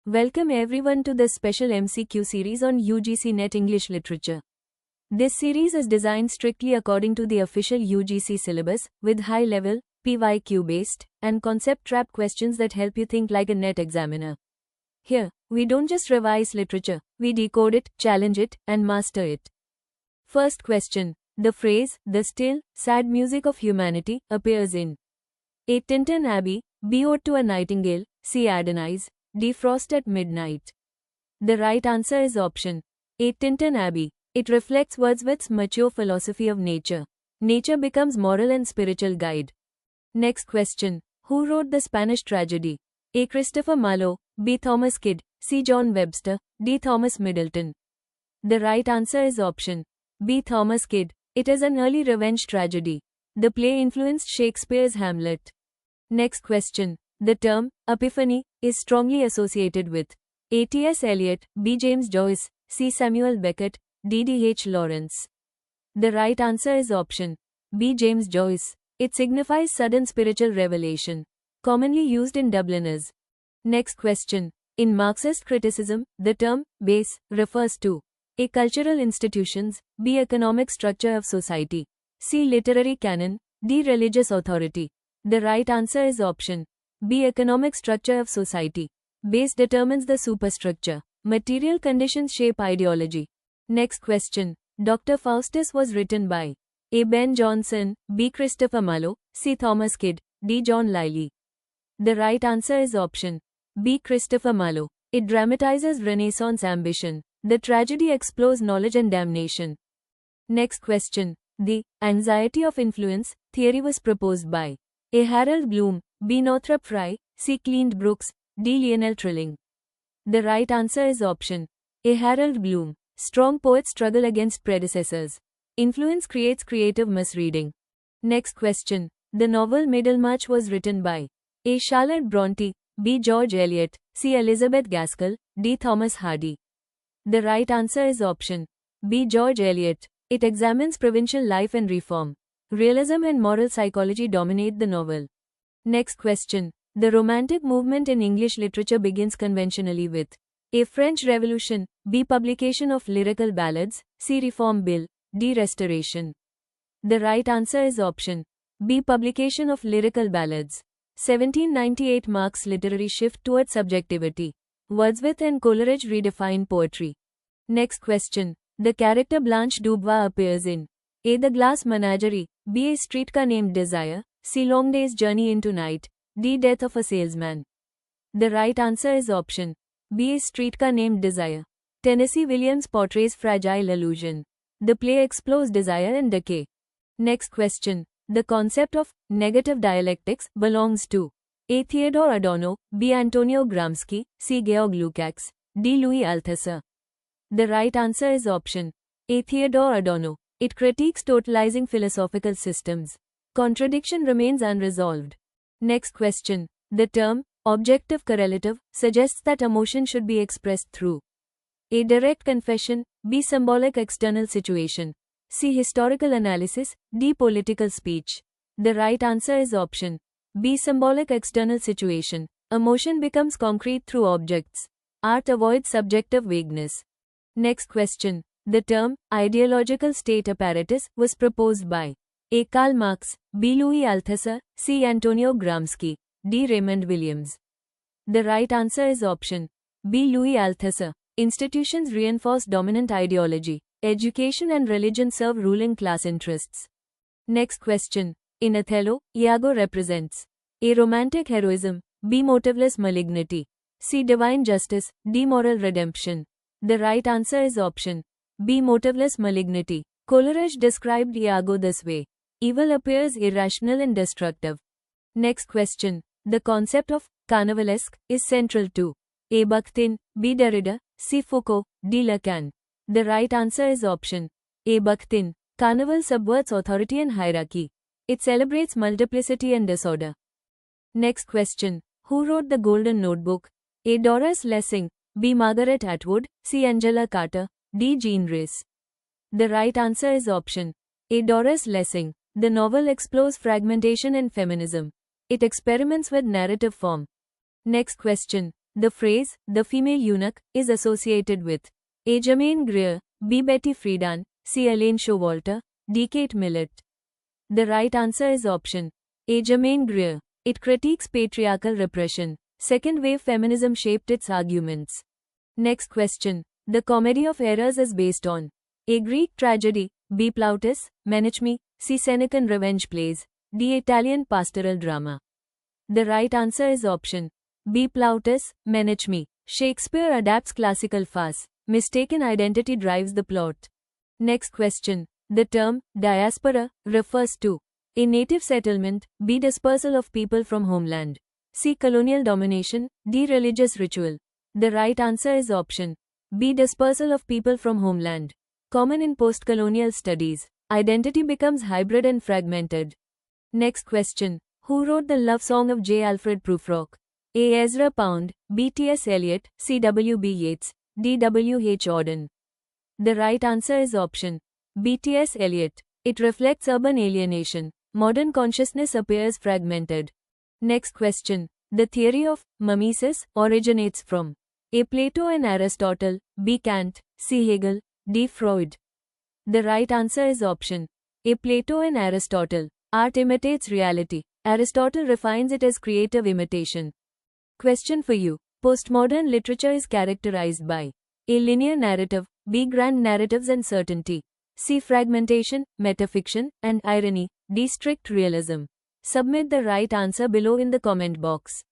Welcome everyone to this special MCQ series on UGC NET English Literature. This series is designed strictly according to the official UGC syllabus, with high-level, PYQ-based, and concept-trap questions that help you think like a NET examiner. Here, we don't just revise literature, we decode it, challenge it, and master it. First question. The phrase, "the still, sad music of humanity," appears in A. Tintern Abbey, B. Ode to a Nightingale, C. Adonais, D. Frost at Midnight. The right answer is option A. Tintern Abbey. It reflects Wordsworth's mature philosophy of nature. Nature becomes moral and spiritual guide. Next question. Who wrote the Spanish tragedy? A. Christopher Marlowe, B. Thomas Kyd, C. John Webster, D. Thomas Middleton. The right answer is option B. Thomas Kyd. It is an early revenge tragedy. The play influenced Shakespeare's Hamlet. Next question. The term, epiphany, is strongly associated with A. T.S. Eliot, B. James Joyce, C. Samuel Beckett, D. D.H. Lawrence. The right answer is option B. James Joyce. It signifies sudden spiritual revelation. Commonly used in Dubliners. Next question. In Marxist criticism, the term, base, refers to A. Cultural institutions, B. Economic structure of society, C. Literary canon, D. Religious authority. The right answer is option B. Economic structure of society. Base determines the superstructure. Material conditions shape ideology. Next question. Dr. Faustus was written by A. Ben Jonson, B. Christopher Marlowe, C. Thomas Kyd, D. John Lyly. The right answer is option B. Christopher Marlowe. It dramatizes Renaissance ambition. The tragedy explores knowledge and damnation. Next question. The anxiety of influence theory was proposed by A. Harold Bloom, B. Northrop Frye, C. Cleant Brooks, D. Lionel Trilling. The right answer is option A. Harold Bloom. Strong poets struggle against predecessors. Influence creates creative misreading. Next question. The novel Middlemarch was written by A. Charlotte Bronte, B. George Eliot, C. Elizabeth Gaskell, D. Thomas Hardy. The right answer is option B. George Eliot. It examines provincial life and reform. Realism and moral psychology dominate the novel. Next question. The Romantic movement in English literature begins conventionally with A. French Revolution, B. Publication of lyrical ballads, C. Reform Bill, D. Restoration. The right answer is option B. Publication of lyrical ballads. 1798 marks literary shift towards subjectivity. Wordsworth and Coleridge redefine poetry. Next question. The character Blanche Dubois appears in A. The Glass Menagerie, B. A Streetcar Named Desire, C. Long Day's Journey into Night, D. Death of a Salesman. The right answer is option B. A Streetcar Named Desire. Tennessee Williams portrays fragile illusion. The play explores desire and decay. Next question. The concept of negative dialectics belongs to A. Theodore Adorno, B. Antonio Gramsci, C. Georg Lukács, D. Louis Althusser. The right answer is option A. Theodore Adorno. It critiques totalizing philosophical systems. Contradiction remains unresolved. Next question. The term, objective correlative, suggests that emotion should be expressed through A. Direct confession, B. Symbolic external situation, C. Historical analysis, D. Political speech. The right answer is option B. Symbolic external situation. Emotion becomes concrete through objects. Art avoids subjective vagueness. Next question. The term, ideological state apparatus, was proposed by A. Karl Marx, B. Louis Althusser, C. Antonio Gramsci, D. Raymond Williams. The right answer is option B. Louis Althusser. Institutions reinforce dominant ideology. Education and religion serve ruling class interests. Next question. In Othello, Iago represents A. Romantic heroism, B. Motiveless malignity, C. Divine justice, D. Moral redemption. The right answer is option B. Motiveless malignity. Coleridge described Iago this way. Evil appears irrational and destructive. Next question. The concept of carnivalesque is central to A. Bakhtin, B. Derrida, C. Foucault, D. Lacan. The right answer is option A. Bakhtin. Carnival subverts authority and hierarchy. It celebrates multiplicity and disorder. Next question. Who wrote The Golden Notebook? A. Doris Lessing, B. Margaret Atwood, C. Angela Carter, D. Jean Rhys. The right answer is option A. Doris Lessing. The novel explores fragmentation and feminism. It experiments with narrative form. Next question. The phrase, the female eunuch, is associated with A. Germaine Greer, B. Betty Friedan, C. Elaine Showalter, D. Kate Millett. The right answer is option A. Germaine Greer. It critiques patriarchal repression. Second wave feminism shaped its arguments. Next question. The Comedy of Errors is based on A. Greek tragedy, B. Plautus, Menechmi, C. Senecan revenge plays, D. Italian pastoral drama. The right answer is option B. Plautus, Menechmi. Shakespeare adapts classical farce. Mistaken identity drives the plot. Next question. The term diaspora refers to A. Native settlement, B. Dispersal of people from homeland, C. Colonial domination, D. Religious ritual. The right answer is option B. Dispersal of people from homeland. Common in post-colonial studies. Identity becomes hybrid and fragmented. Next question. Who wrote the love song of J. Alfred Prufrock? A. Ezra Pound, B. T.S. Eliot, C. W.B. Yeats, D. W.H. Auden. The right answer is option B. T.S. Eliot. It reflects urban alienation. Modern consciousness appears fragmented. Next question. The theory of mimesis originates from A. Plato and Aristotle, B. Kant, C. Hegel, D. Freud. The right answer is option A. Plato and Aristotle. Art imitates reality. Aristotle refines it as creative imitation. Question for you. Postmodern literature is characterized by A. Linear narrative, B. Grand narratives and certainty, C. Fragmentation, metafiction, and irony, D. Strict realism. Submit the right answer below in the comment box.